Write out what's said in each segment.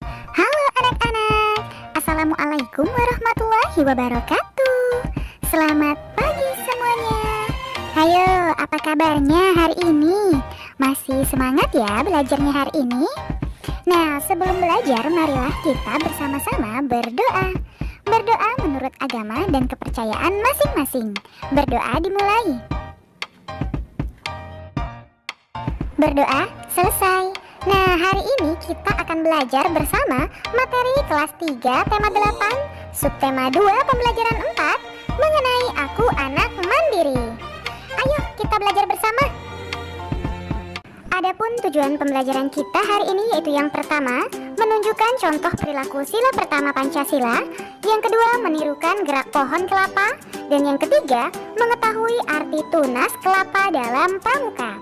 Halo anak-anak, Assalamualaikum warahmatullahi wabarakatuh. Selamat pagi semuanya. Hayo, apa kabarnya hari ini? Masih semangat ya belajarnya hari ini? Nah, sebelum belajar, marilah kita bersama-sama berdoa. Berdoa menurut agama dan kepercayaan masing-masing. Berdoa dimulai. Berdoa selesai. Nah, hari ini kita akan belajar bersama materi kelas 3 tema 8, subtema 2 pembelajaran 4 mengenai aku anak mandiri. Ayo kita belajar bersama. Adapun tujuan pembelajaran kita hari ini yaitu yang pertama, menunjukkan contoh perilaku sila pertama Pancasila, yang kedua menirukan gerak pohon kelapa, dan yang ketiga mengetahui arti tunas kelapa dalam pramuka.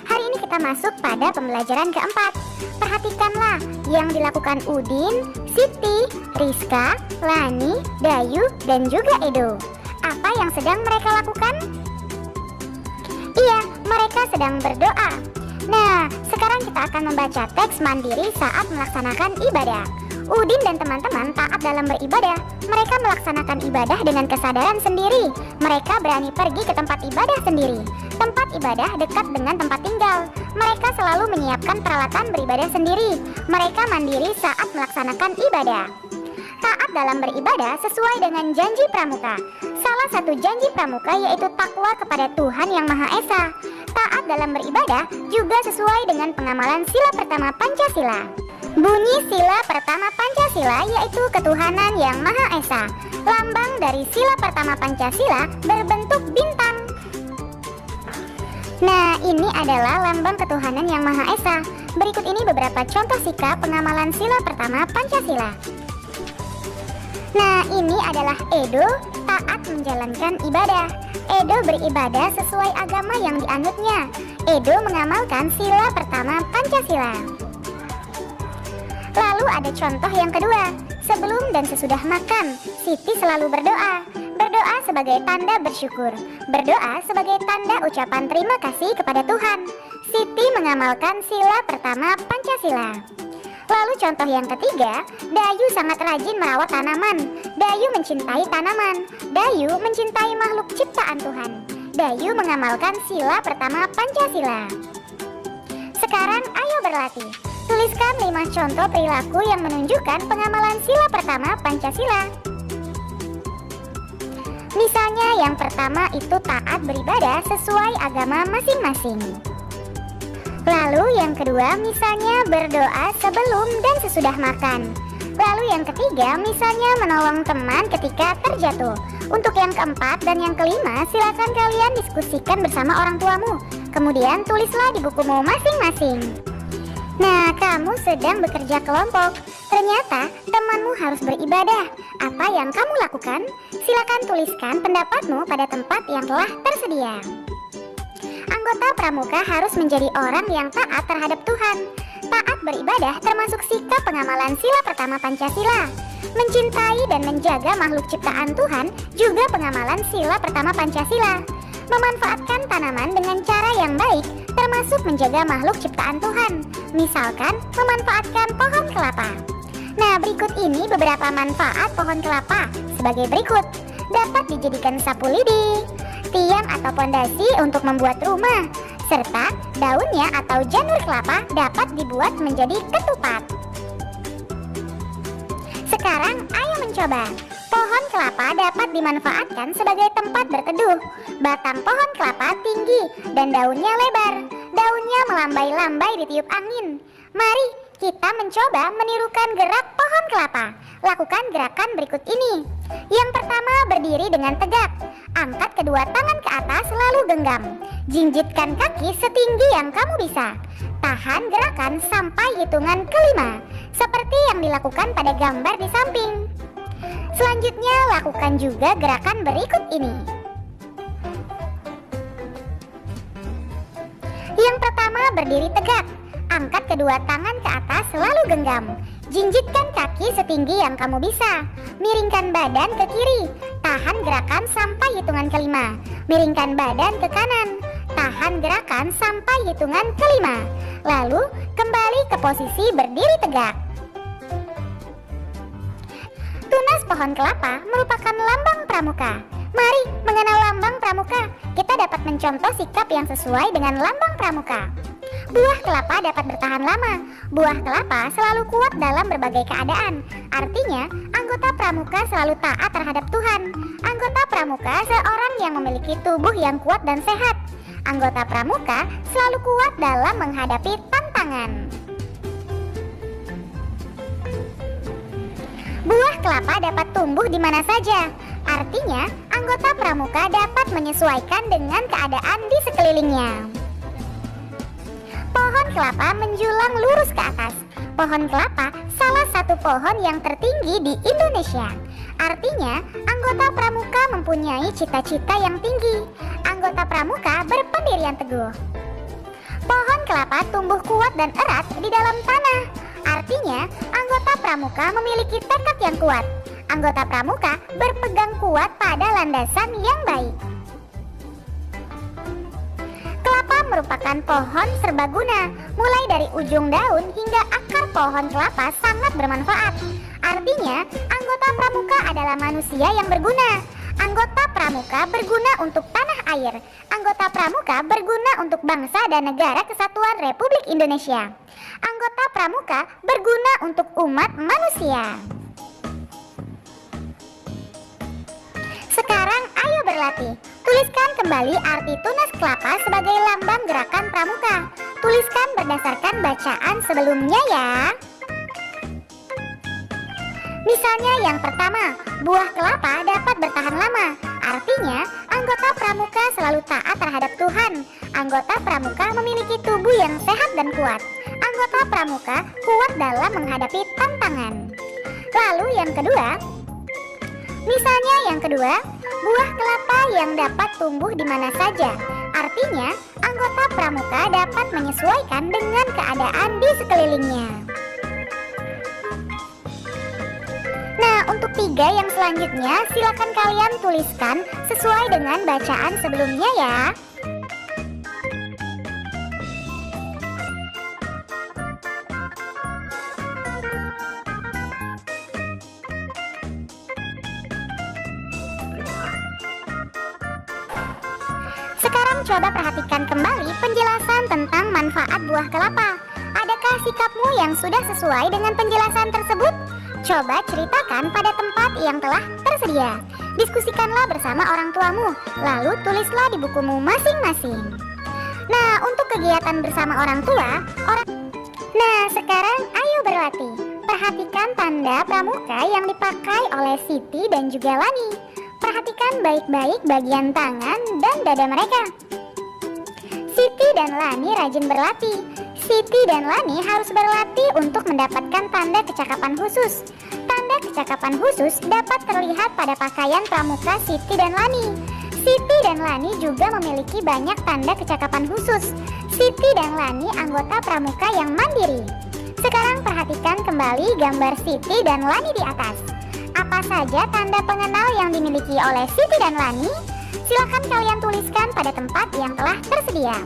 Hari ini kita masuk pada pembelajaran keempat. Perhatikanlah yang dilakukan Udin, Siti, Rizka, Lani, Dayu, dan juga Edo. Apa yang sedang mereka lakukan? Iya, mereka sedang berdoa. Nah, sekarang kita akan membaca teks mandiri saat melaksanakan ibadah. Udin dan teman-teman taat dalam beribadah. Mereka melaksanakan ibadah dengan kesadaran sendiri. Mereka berani pergi ke tempat ibadah sendiri. Tempat ibadah dekat dengan tempat tinggal. Mereka selalu menyiapkan peralatan beribadah sendiri. Mereka mandiri saat melaksanakan ibadah. Taat dalam beribadah sesuai dengan janji pramuka. Salah satu janji pramuka yaitu takwa kepada Tuhan Yang Maha Esa. Taat dalam beribadah juga sesuai dengan pengamalan sila pertama Pancasila. Bunyi sila pertama Pancasila yaitu ketuhanan Yang Maha Esa. Lambang dari sila pertama Pancasila berbentuk bintang. Nah, ini adalah lambang ketuhanan Yang Maha Esa. Berikut ini beberapa contoh sikap pengamalan sila pertama Pancasila. Nah, ini adalah Edo taat menjalankan ibadah. Edo beribadah sesuai agama yang dianutnya. Edo mengamalkan sila pertama Pancasila. Lalu ada contoh yang kedua. Sebelum dan sesudah makan, Siti selalu berdoa. Berdoa sebagai tanda bersyukur. Berdoa sebagai tanda ucapan terima kasih kepada Tuhan. Siti mengamalkan sila pertama Pancasila. Lalu contoh yang ketiga, Dayu sangat rajin merawat tanaman. Dayu mencintai tanaman. Dayu mencintai makhluk ciptaan Tuhan. Dayu mengamalkan sila pertama Pancasila. Sekarang ayo berlatih. Tuliskan 5 contoh perilaku yang menunjukkan pengamalan sila pertama Pancasila. Misalnya yang pertama itu taat beribadah sesuai agama masing-masing. Lalu yang kedua misalnya berdoa sebelum dan sesudah makan. Lalu yang ketiga misalnya menolong teman ketika terjatuh. Untuk yang keempat dan yang kelima silakan kalian diskusikan bersama orang tuamu. Kemudian tulislah di bukumu masing-masing. Nah, kamu sedang bekerja kelompok. Ternyata temanmu harus beribadah. Apa yang kamu lakukan? Silakan tuliskan pendapatmu pada tempat yang telah tersedia. Anggota pramuka harus menjadi orang yang taat terhadap Tuhan. Taat beribadah termasuk sikap pengamalan sila pertama Pancasila. Mencintai dan menjaga makhluk ciptaan Tuhan juga pengamalan sila pertama Pancasila. Memanfaatkan tanaman dengan cara yang baik termasuk menjaga makhluk ciptaan Tuhan. Misalkan memanfaatkan pohon kelapa. Nah, berikut ini beberapa manfaat pohon kelapa sebagai berikut. Dapat dijadikan sapu lidi, tiang atau pondasi untuk membuat rumah, serta daunnya atau janur kelapa dapat dibuat menjadi ketupat. Sekarang ayo mencoba. Pohon kelapa dapat dimanfaatkan sebagai tempat berteduh. Batang pohon kelapa tinggi dan daunnya lebar. Daunnya melambai-lambai ditiup angin. Mari kita mencoba menirukan gerak pohon kelapa. Lakukan gerakan berikut ini. Yang pertama, berdiri dengan tegak. Angkat kedua tangan ke atas lalu genggam. Jinjitkan kaki setinggi yang kamu bisa. Tahan gerakan sampai hitungan kelima, seperti yang dilakukan pada gambar di samping. Selanjutnya, lakukan juga gerakan berikut ini. Yang pertama, berdiri tegak. Angkat kedua tangan ke atas lalu genggam. Jinjitkan kaki setinggi yang kamu bisa. Miringkan badan ke kiri. Tahan gerakan sampai hitungan kelima. Miringkan badan ke kanan. Tahan gerakan sampai hitungan kelima. Lalu kembali ke posisi berdiri tegak. pohon kelapa merupakan lambang pramuka. Mari mengenal lambang pramuka. Kita dapat mencontoh sikap yang sesuai dengan lambang pramuka. Buah kelapa dapat bertahan lama. Buah kelapa selalu kuat dalam berbagai keadaan. Artinya, anggota pramuka selalu taat terhadap Tuhan. Anggota pramuka seorang yang memiliki tubuh yang kuat dan sehat. Anggota pramuka selalu kuat dalam menghadapi tantangan. Buah kelapa dapat tumbuh di mana saja. Artinya, anggota pramuka dapat menyesuaikan dengan keadaan di sekelilingnya. Pohon kelapa menjulang lurus ke atas. Pohon kelapa salah satu pohon yang tertinggi di Indonesia. Artinya, anggota pramuka mempunyai cita-cita yang tinggi. Anggota pramuka berpendirian teguh. Pohon kelapa tumbuh kuat dan erat di dalam tanah. Artinya, anggota pramuka memiliki tekad yang kuat. Anggota pramuka berpegang kuat pada landasan yang baik. Kelapa merupakan pohon serbaguna. Mulai dari ujung daun hingga akar pohon kelapa sangat bermanfaat. Artinya, anggota pramuka adalah manusia yang berguna. Anggota pramuka berguna untuk tanah air. Anggota pramuka berguna untuk bangsa dan negara kesatuan Republik Indonesia. Anggota pramuka berguna untuk umat manusia. Sekarang ayo berlatih. Tuliskan kembali arti tunas kelapa sebagai lambang gerakan pramuka. Tuliskan berdasarkan bacaan sebelumnya ya. Misalnya yang pertama, buah kelapa dapat bertahan lama. Artinya, anggota pramuka selalu taat terhadap Tuhan. Anggota pramuka memiliki tubuh yang sehat dan kuat. Anggota pramuka kuat dalam menghadapi tantangan. Lalu yang kedua, misalnya yang kedua, buah kelapa yang dapat tumbuh di mana saja. Artinya, anggota pramuka dapat menyesuaikan dengan keadaan di sekelilingnya. Nah, untuk 3 yang selanjutnya, silakan kalian tuliskan sesuai dengan bacaan sebelumnya ya. Sekarang coba perhatikan kembali penjelasan tentang manfaat buah kelapa. Adakah sikapmu yang sudah sesuai dengan penjelasan tersebut? Coba ceritakan pada tempat yang telah tersedia. Diskusikanlah bersama orang tuamu, lalu tulislah di bukumu masing-masing. Nah, untuk kegiatan bersama orang tua, Nah, sekarang ayo berlatih. Perhatikan tanda pramuka yang dipakai oleh Siti dan juga Lani. Perhatikan baik-baik bagian tangan dan dada mereka. Siti dan Lani rajin berlatih. Siti dan Lani harus berlatih untuk mendapatkan tanda kecakapan khusus. Tanda kecakapan khusus dapat terlihat pada pakaian pramuka Siti dan Lani. Siti dan Lani juga memiliki banyak tanda kecakapan khusus. Siti dan Lani anggota pramuka yang mandiri. Sekarang perhatikan kembali gambar Siti dan Lani di atas. Apa saja tanda pengenal yang dimiliki oleh Siti dan Lani? Silakan kalian tuliskan pada tempat yang telah tersedia.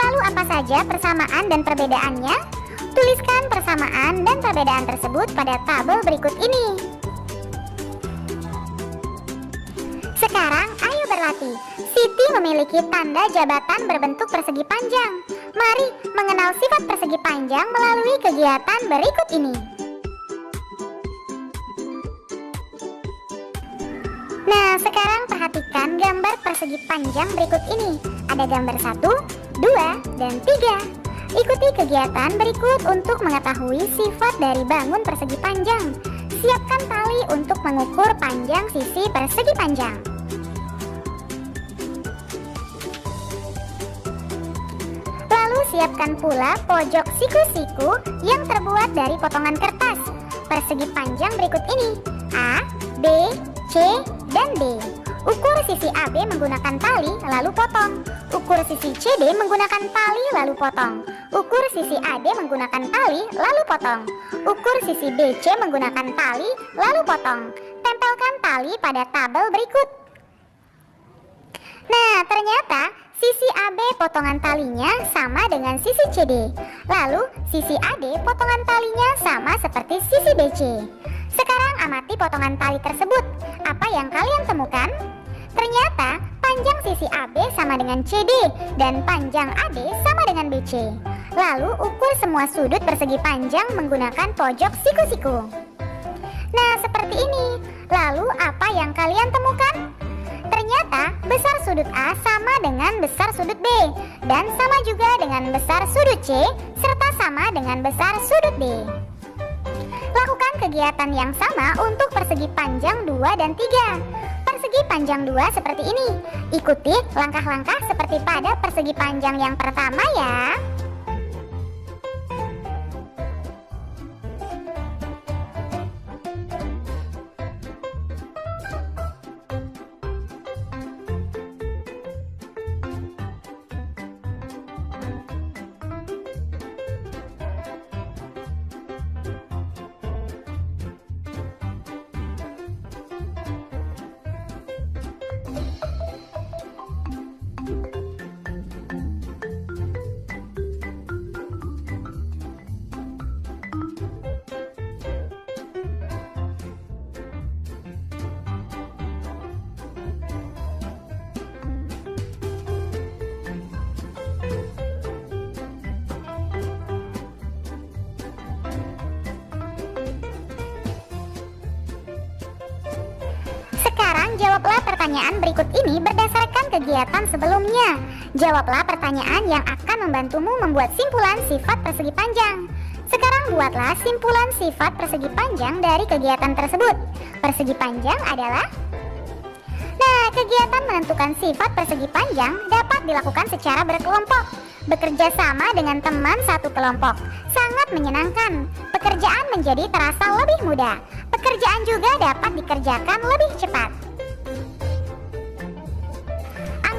Lalu apa saja persamaan dan perbedaannya? Tuliskan persamaan dan perbedaan tersebut pada tabel berikut ini. Sekarang ayo berlatih. Siti memiliki tanda jabatan berbentuk persegi panjang. Mari mengenal sifat persegi panjang melalui kegiatan berikut ini. Nah, sekarang perhatikan gambar persegi panjang berikut ini. Ada gambar 1, 2, dan 3. Ikuti kegiatan berikut untuk mengetahui sifat dari bangun persegi panjang. Siapkan tali untuk mengukur panjang sisi persegi panjang. Lalu siapkan pula pojok siku-siku yang terbuat dari potongan kertas. Persegi panjang berikut ini: A, B, C, dan D. Ukur sisi AB menggunakan tali lalu potong. Ukur sisi CD menggunakan tali lalu potong. Ukur sisi AD menggunakan tali lalu potong. Ukur sisi BC menggunakan tali lalu potong. Tempelkan tali pada tabel berikut. Nah, ternyata sisi AB potongan talinya sama dengan sisi CD. Lalu sisi AD potongan talinya sama seperti sisi BC. Sekarang amati potongan tali tersebut, apa yang kalian temukan? Ternyata panjang sisi AB sama dengan CD dan panjang AD sama dengan BC. Lalu ukur semua sudut persegi panjang menggunakan pojok siku-siku. Nah, seperti ini. Lalu apa yang kalian temukan? Ternyata besar sudut A sama dengan besar sudut B, dan sama juga dengan besar sudut C, serta sama dengan besar sudut D. Lakukan kegiatan yang sama untuk persegi panjang 2 dan 3. Persegi panjang 2 seperti ini. Ikuti langkah-langkah seperti pada persegi panjang yang pertama ya. Jawablah pertanyaan berikut ini berdasarkan kegiatan sebelumnya. Jawablah pertanyaan yang akan membantumu membuat simpulan sifat persegi panjang. Sekarang buatlah simpulan sifat persegi panjang dari kegiatan tersebut. Persegi panjang adalah... Nah, kegiatan menentukan sifat persegi panjang dapat dilakukan secara berkelompok. Bekerja sama dengan teman satu kelompok sangat menyenangkan. Pekerjaan menjadi terasa lebih mudah. Pekerjaan juga dapat dikerjakan lebih cepat.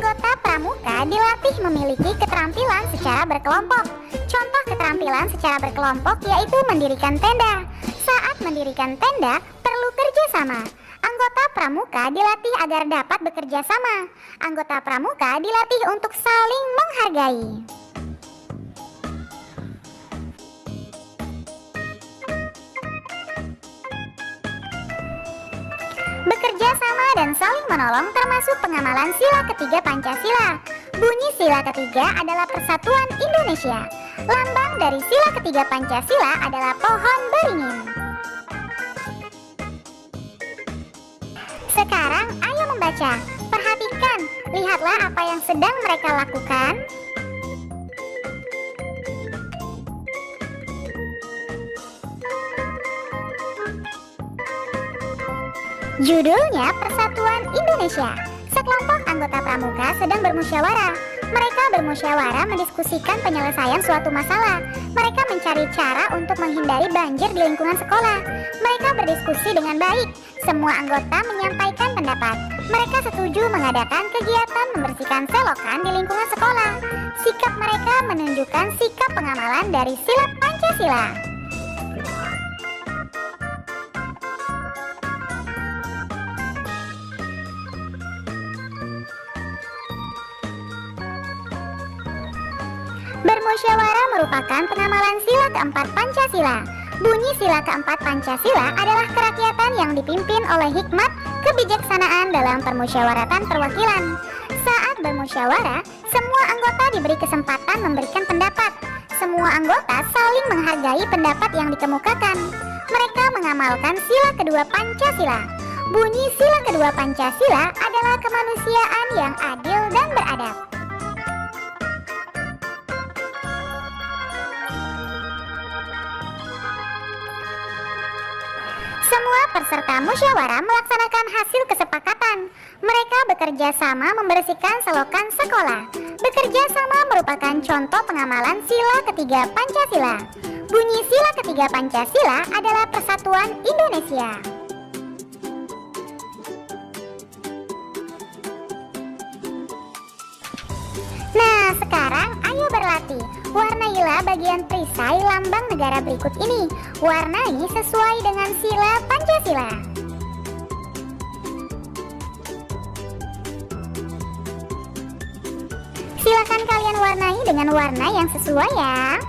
Anggota pramuka dilatih memiliki keterampilan secara berkelompok. Contoh keterampilan secara berkelompok yaitu mendirikan tenda. Saat mendirikan tenda, perlu kerjasama. Anggota pramuka dilatih agar dapat bekerja sama. Anggota pramuka dilatih untuk saling menghargai. Bekerja sama dan saling menolong termasuk pengamalan sila ketiga Pancasila. Bunyi sila ketiga adalah Persatuan Indonesia. Lambang dari sila ketiga Pancasila adalah pohon beringin. Sekarang ayo membaca. Perhatikan, lihatlah apa yang sedang mereka lakukan. Judulnya Persatuan Indonesia. Sekelompok anggota pramuka sedang bermusyawarah. Mereka bermusyawarah mendiskusikan penyelesaian suatu masalah. Mereka mencari cara untuk menghindari banjir di lingkungan sekolah. Mereka berdiskusi dengan baik. Semua anggota menyampaikan pendapat. Mereka setuju mengadakan kegiatan membersihkan selokan di lingkungan sekolah. Sikap mereka menunjukkan sikap pengamalan dari sila Pancasila. Bermusyawarah merupakan pengamalan sila keempat Pancasila. Bunyi sila keempat Pancasila adalah kerakyatan yang dipimpin oleh hikmat kebijaksanaan dalam permusyawaratan perwakilan. Saat bermusyawarah, semua anggota diberi kesempatan memberikan pendapat. Semua anggota saling menghargai pendapat yang dikemukakan. Mereka mengamalkan sila kedua Pancasila. Bunyi sila kedua Pancasila adalah kemanusiaan yang adil dan beradab. Semua peserta musyawarah melaksanakan hasil kesepakatan. Mereka bekerja sama membersihkan selokan sekolah. Bekerja sama merupakan contoh pengamalan sila ketiga Pancasila. Bunyi sila ketiga Pancasila adalah Persatuan Indonesia. Nah, sekarang ayo berlatih. Warnailah bagian perisai lambang negara berikut ini. Warnai sesuai dengan sila Pancasila. Silakan kalian warnai dengan warna yang sesuai ya.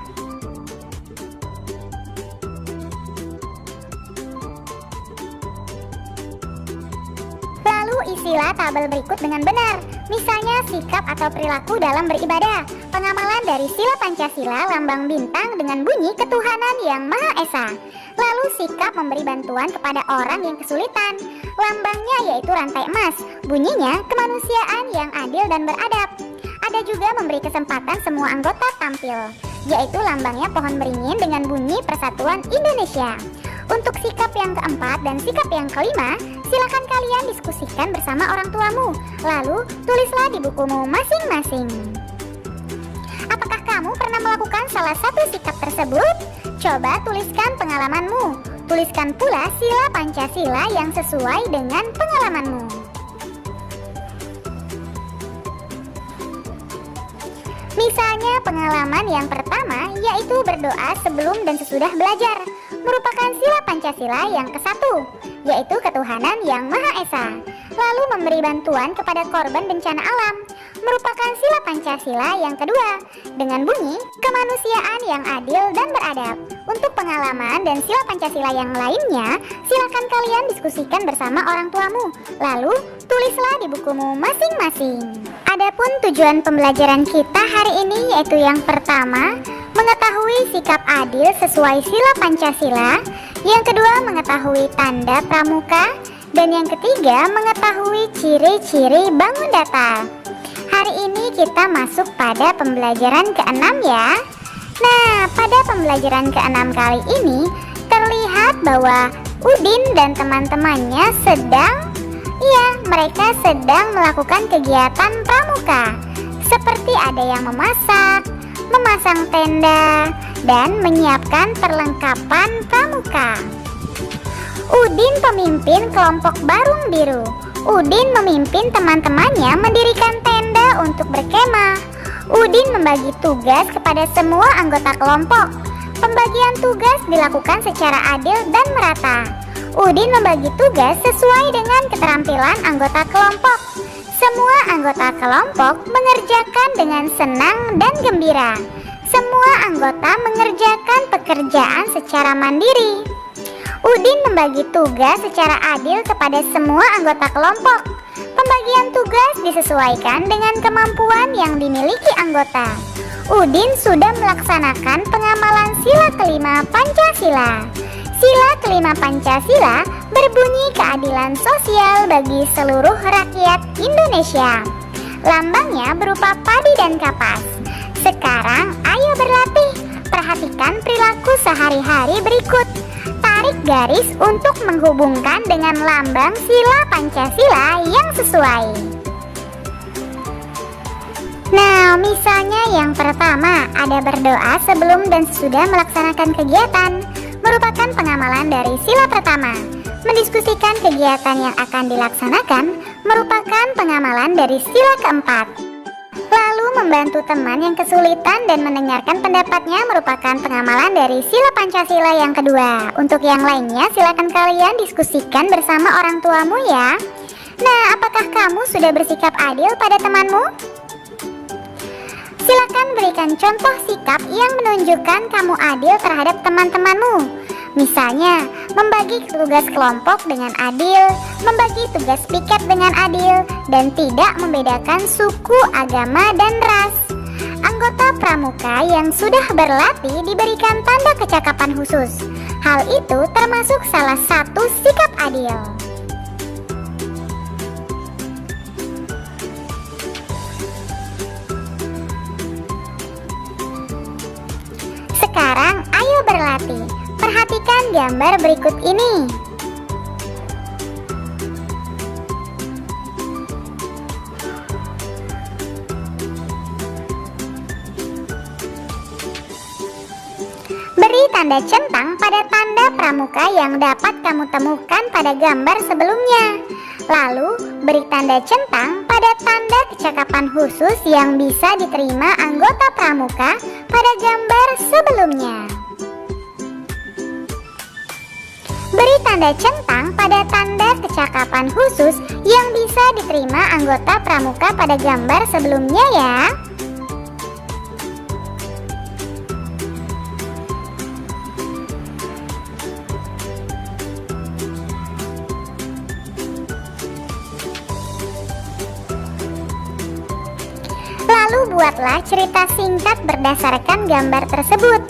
sila tabel berikut dengan benar. Misalnya sikap atau perilaku dalam beribadah. Pengamalan dari sila Pancasila lambang bintang dengan bunyi ketuhanan yang Maha Esa. Lalu sikap memberi bantuan kepada orang yang kesulitan. Lambangnya yaitu rantai emas. Bunyinya kemanusiaan yang adil dan beradab. Ada juga memberi kesempatan semua anggota tampil, yaitu lambangnya pohon beringin dengan bunyi Persatuan Indonesia. Untuk sikap yang keempat dan sikap yang kelima, silakan kalian diskusikan bersama orang tuamu. Lalu tulislah di bukumu masing-masing. Apakah kamu pernah melakukan salah satu sikap tersebut? Coba tuliskan pengalamanmu. Tuliskan pula sila Pancasila yang sesuai dengan pengalamanmu. Misalnya pengalaman yang pertama yaitu berdoa sebelum dan sesudah belajar, merupakan sila Pancasila yang ke-1, yaitu ketuhanan yang Maha Esa. Lalu memberi bantuan kepada korban bencana alam, merupakan sila Pancasila yang kedua, dengan bunyi kemanusiaan yang adil dan beradab. Untuk pengalaman dan sila Pancasila yang lainnya, silakan kalian diskusikan bersama orang tuamu. Lalu tulislah di bukumu masing-masing. Adapun tujuan pembelajaran kita hari ini yaitu yang pertama, mengetahui sikap adil sesuai sila Pancasila. Yang kedua, mengetahui tanda pramuka. Dan yang ketiga, mengetahui ciri-ciri bangun datar. Hari ini kita masuk pada pembelajaran ke-6 ya. Nah, pada pembelajaran ke-6 kali ini terlihat bahwa Udin dan teman-temannya mereka sedang melakukan kegiatan pramuka. Seperti ada yang memasak, memasang tenda, dan menyiapkan perlengkapan pramuka. Udin pemimpin kelompok Barung Biru. Udin memimpin teman-temannya mendirikan tenda untuk berkemah. Udin membagi tugas kepada semua anggota kelompok. Pembagian tugas dilakukan secara adil dan merata. Udin membagi tugas sesuai dengan keterampilan anggota kelompok. Semua anggota kelompok mengerjakan dengan senang dan gembira. Semua anggota mengerjakan pekerjaan secara mandiri. Udin membagi tugas secara adil kepada semua anggota kelompok. Pembagian tugas disesuaikan dengan kemampuan yang dimiliki anggota. Udin sudah melaksanakan pengamalan sila kelima Pancasila. Sila kelima Pancasila berbunyi keadilan sosial bagi seluruh rakyat Indonesia. Lambangnya berupa padi dan kapas. Sekarang ayo berlatih. Perhatikan perilaku sehari-hari berikut. Tarik garis untuk menghubungkan dengan lambang sila Pancasila yang sesuai. Nah, misalnya yang pertama ada berdoa sebelum dan sesudah melaksanakan kegiatan, merupakan pengamalan dari sila pertama. Mendiskusikan kegiatan yang akan dilaksanakan merupakan pengamalan dari sila keempat. Lalu membantu teman yang kesulitan dan mendengarkan pendapatnya merupakan pengamalan dari sila Pancasila yang kedua. Untuk yang lainnya silakan kalian diskusikan bersama orang tuamu ya. Nah, apakah kamu sudah bersikap adil pada temanmu? Silakan berikan contoh sikap yang menunjukkan kamu adil terhadap teman-temanmu. Misalnya, membagi tugas kelompok dengan adil, membagi tugas piket dengan adil, dan tidak membedakan suku, agama, dan ras. Anggota pramuka yang sudah berlatih diberikan tanda kecakapan khusus. Hal itu termasuk salah satu sikap adil. Sekarang ayo berlatih. Perhatikan gambar berikut ini. Beri tanda centang pada tanda pramuka yang dapat kamu temukan pada gambar sebelumnya. Lalu, beri tanda centang pada tanda kecakapan khusus yang bisa diterima anggota pramuka pada gambar sebelumnya. Beri tanda centang pada tanda kecakapan khusus yang bisa diterima anggota pramuka pada gambar sebelumnya ya. buatlah cerita singkat berdasarkan gambar tersebut.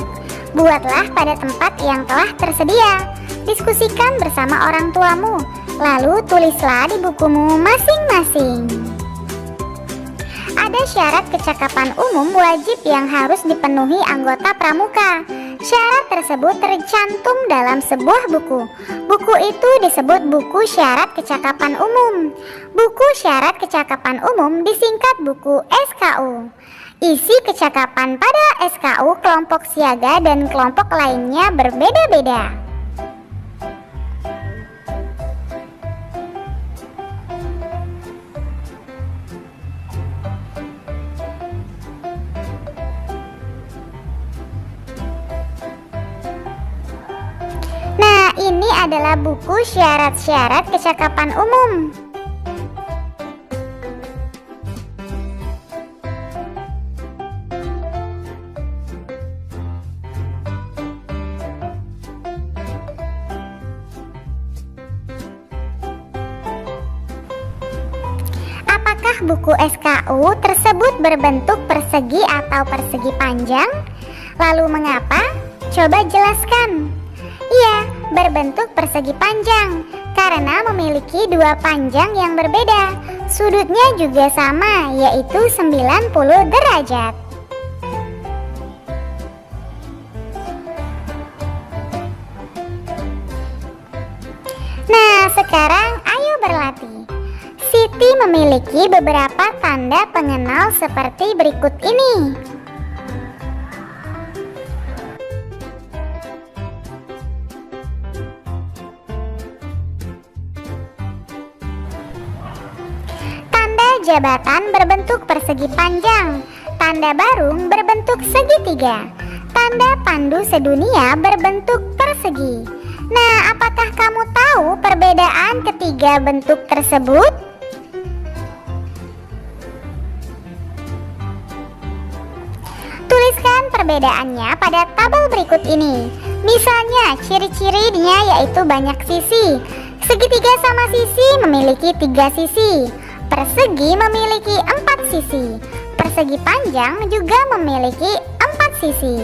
Buatlah pada tempat yang telah tersedia. Diskusikan bersama orang tuamu, lalu tulislah di bukumu masing-masing. Ada syarat kecakapan umum wajib yang harus dipenuhi anggota pramuka. Syarat tersebut tercantum dalam sebuah buku. Buku itu disebut buku syarat kecakapan umum. Buku syarat kecakapan umum disingkat buku SKU. Isi kecakapan pada SKU kelompok siaga dan kelompok lainnya berbeda-beda. Nah, ini adalah buku syarat-syarat kecakapan umum. Apakah buku SKU tersebut berbentuk persegi atau persegi panjang? Lalu mengapa? Coba jelaskan. Iya, berbentuk persegi panjang karena memiliki dua panjang yang berbeda. Sudutnya juga sama, yaitu 90 derajat. Nah, sekarang ayo berlatih. Siti memiliki beberapa tanda pengenal seperti berikut ini. Tanda jabatan berbentuk persegi panjang. Tanda barung berbentuk segitiga. Tanda pandu sedunia berbentuk persegi. Nah, apakah kamu tahu perbedaan ketiga bentuk tersebut? Tuliskan perbedaannya pada tabel berikut ini. Misalnya, ciri-cirinya yaitu banyak sisi. Segitiga sama sisi memiliki 3 sisi. Persegi memiliki 4 sisi. Persegi panjang juga memiliki 4 sisi.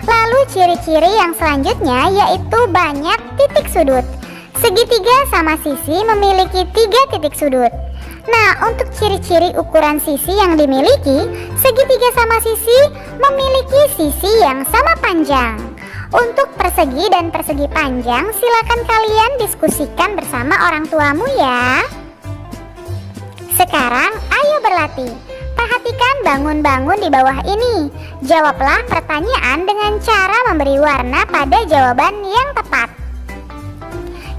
Lalu ciri-ciri yang selanjutnya yaitu banyak titik sudut. Segitiga sama sisi memiliki 3 titik sudut. Nah, untuk ciri-ciri ukuran sisi yang dimiliki, segitiga sama sisi memiliki sisi yang sama panjang. Untuk persegi dan persegi panjang, silakan kalian diskusikan bersama orang tuamu ya. Sekarang, ayo berlatih. Perhatikan bangun-bangun di bawah ini. Jawablah pertanyaan dengan cara memberi warna pada jawaban yang tepat.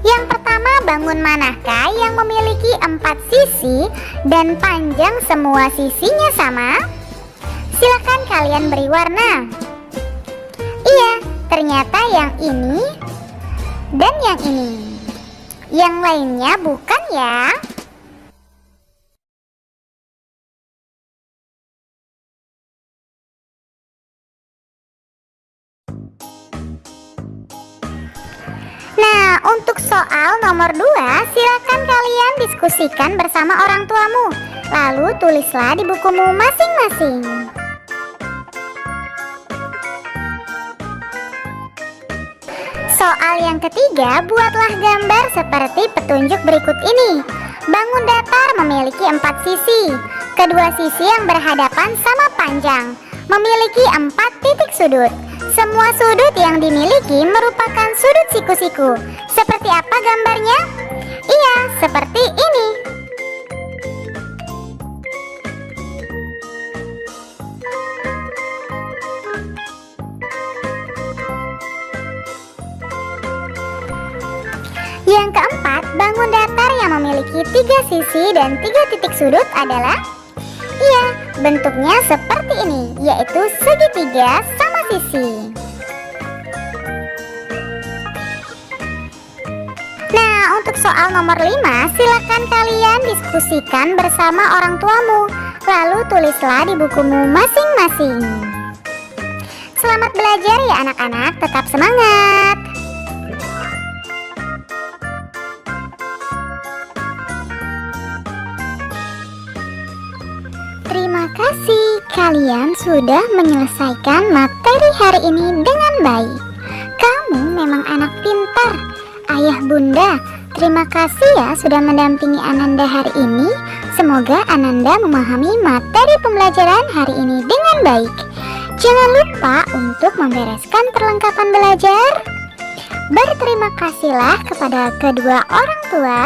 Yang pertama, bangun manakah yang memiliki 4 sisi dan panjang semua sisinya sama? Silakan kalian beri warna. Iya, ternyata yang ini dan yang ini. Yang lainnya bukan ya. Nah, untuk soal nomor 2, silakan kalian diskusikan bersama orang tuamu. Lalu tulislah di bukumu masing-masing. Soal yang ketiga, buatlah gambar seperti petunjuk berikut ini. Bangun datar memiliki 4 sisi. Kedua sisi yang berhadapan sama panjang, memiliki 4 titik sudut. Semua sudut yang dimiliki merupakan sudut siku-siku. Seperti apa gambarnya? Iya, seperti ini. Yang keempat, bangun datar yang memiliki 3 sisi dan 3 titik sudut adalah? Iya, bentuknya seperti ini, yaitu segitiga sama sisi. Nah, untuk soal nomor 5, silakan kalian diskusikan bersama orang tuamu. Lalu tulislah di bukumu masing-masing. Selamat belajar ya anak-anak, tetap semangat. Terima kasih, Kak. kalian sudah menyelesaikan materi hari ini dengan baik. Kamu memang anak pintar. Ayah bunda, terima kasih ya sudah mendampingi Ananda hari ini. Semoga Ananda memahami materi pembelajaran hari ini dengan baik. Jangan lupa untuk membereskan perlengkapan belajar. Berterima kasihlah kepada kedua orang tua,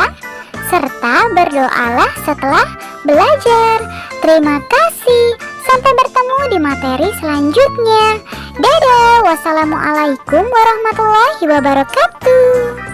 serta berdoalah setelah belajar. Terima kasih. Sampai bertemu di materi selanjutnya. Dadah. Wassalamualaikum warahmatullahi wabarakatuh.